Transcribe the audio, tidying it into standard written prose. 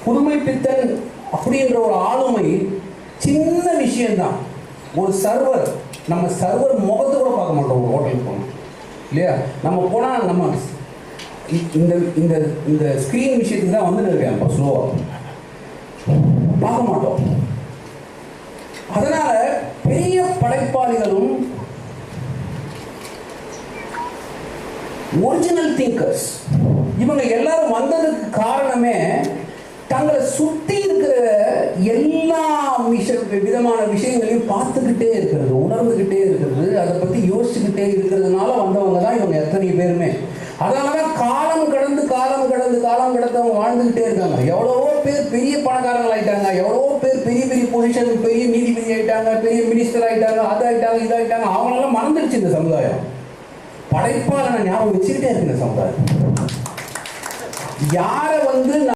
புதுமைப்பித்தன் அப்படின்ற ஒரு ஆளுமை சின்ன விஷயம்தான். ஒரு சர்வர், நம்ம சர்வர் முகத்தை கூட பார்க்க மாட்டோம் ஒரு ஹோட்டலுக்கு போனோம் இல்லையா? நம்ம போனால் நம்ம இந்த இந்த இந்த ஸ்க்ரீன் விஷயத்துக்கு தான் வந்துட்டு இருக்கேன், இப்போ ஸ்லோவாக பார்க்க மாட்டோம். அதனால பெரிய படைப்பாளிகளும் ஒரிஜினல் திங்கர்ஸ் இவங்க எல்லாரும் வந்ததுக்கு காரணமே தங்களை சுற்றி இருக்கிற எல்லா விதமான விஷயங்களையும் பார்த்துக்கிட்டே இருக்கிறது, உணர்ந்துக்கிட்டே இருக்கிறது, அதை பற்றி யோசிச்சுக்கிட்டே இருக்கிறதுனால வந்தவங்க தான் இவங்க எத்தனை பேருமே. அதனால தான் காலம் கடந்து அவங்க வாழ்ந்துக்கிட்டே இருக்காங்க. எவ்வளவோ பேர் பெரிய பணக்காரங்கள் ஆயிட்டாங்க, எவ்வளவோ பேர் பெரிய பெரிய பொசிஷன், பெரிய நீதிபதி ஆயிட்டாங்க, பெரிய மினிஸ்டர் ஆயிட்டாங்க, அது ஆயிட்டாங்க, இது ஆயிட்டாங்க. அவங்களெல்லாம் மறந்துடுச்சு இந்த சமுதாயம். படைப்பாளனை ஞாபகம் வச்சுக்கிட்டே இருக்கு இந்த சமுதாயம். யாரை